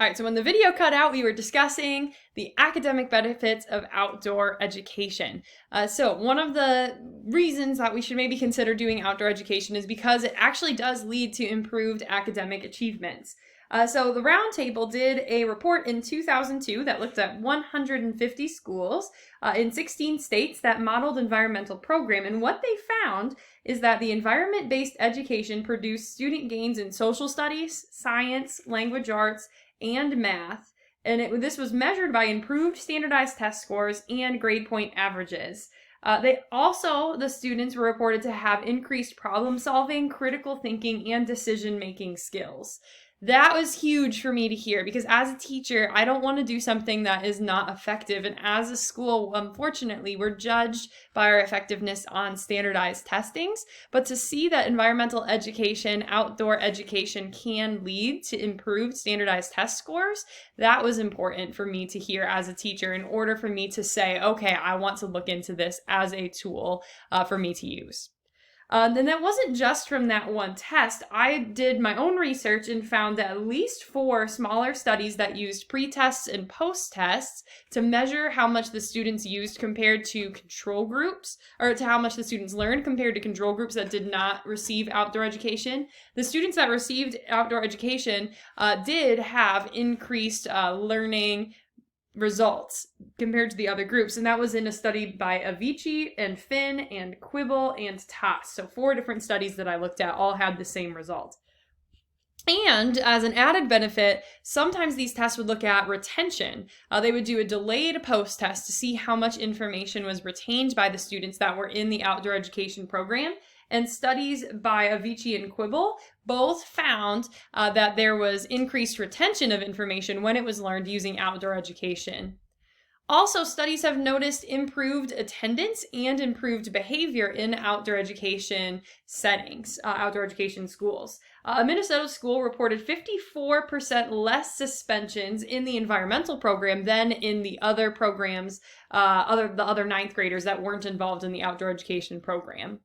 All right, so when the video cut out, we were discussing the academic benefits of outdoor education. So one of the reasons that we should maybe consider doing outdoor education is because it actually does lead to improved academic achievements. So the Roundtable did a report in 2002 that looked at 150 schools in 16 states that modeled environmental program. And what they found is that the environment-based education produced student gains in social studies, science, language arts, and math. And this was measured by improved standardized test scores and grade point averages. The students were reported to have increased problem solving, critical thinking, and decision making skills. That was huge for me to hear because as a teacher, I don't want to do something that is not effective. And as a school, unfortunately, we're judged by our effectiveness on standardized testings. But to see that environmental education, outdoor education can lead to improved standardized test scores, that was important for me to hear as a teacher in order for me to say, okay, I want to look into this as a tool for me to use. Then that wasn't just from that one test. I did my own research and found that at least 4 smaller studies that used pre-tests and post-tests to measure how much the students used compared to control groups, or to how much the students learned compared to control groups that did not receive outdoor education. The students that received outdoor education did have increased learning results compared to the other groups. And that was in a study by Avicii and Finn and Quibble and Toss. So 4 different studies that I looked at all had the same result. And as an added benefit, sometimes these tests would look at retention. They would do a delayed post-test to see how much information was retained by the students that were in the outdoor education program. And studies by Avicii and Quibble both found that there was increased retention of information when it was learned using outdoor education. Also, studies have noticed improved attendance and improved behavior in outdoor education settings, outdoor education schools. A Minnesota school reported 54% less suspensions in the environmental program than in the other programs, the other 9th graders that weren't involved in the outdoor education program.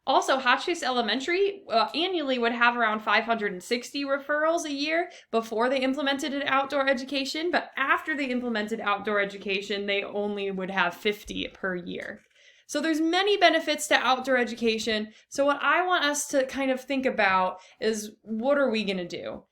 Also, Hotchkiss Elementary annually would have around 560 referrals a year before they implemented an outdoor education, but after they implemented outdoor education, they only would have 50 per year. So there's many benefits to outdoor education. So what I want us to kind of think about is, what are we going to do?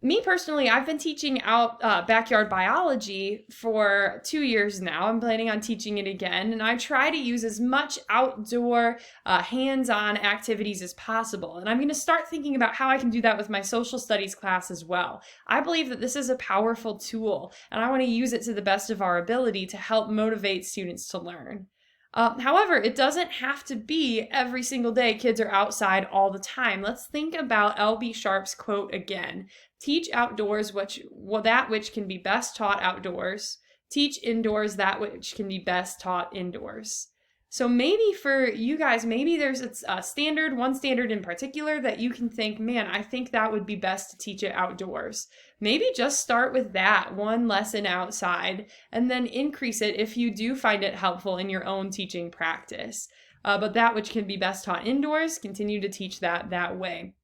Me personally, I've been teaching backyard biology for 2 years now. I'm planning on teaching it again, and I try to use as much outdoor hands-on activities as possible. And I'm going to start thinking about how I can do that with my social studies class as well. I believe that this is a powerful tool, and I want to use it to the best of our ability to help motivate students to learn. However, it doesn't have to be every single day kids are outside all the time. Let's think about L.B. Sharp's quote again. Teach outdoors that which can be best taught outdoors. Teach indoors that which can be best taught indoors. So maybe for you guys, maybe there's one standard in particular that you can think, man, I think that would be best to teach it outdoors. Maybe just start with that one lesson outside and then increase it if you do find it helpful in your own teaching practice. But that which can be best taught indoors, continue to teach that way.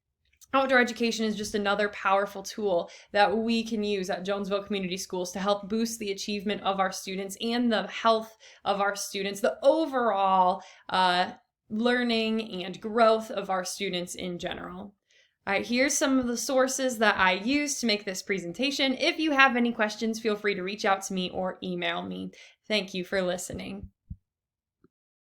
Outdoor education is just another powerful tool that we can use at Jonesville Community Schools to help boost the achievement of our students and the health of our students, the overall learning and growth of our students in general. All right, here's some of the sources that I used to make this presentation. If you have any questions, feel free to reach out to me or email me. Thank you for listening.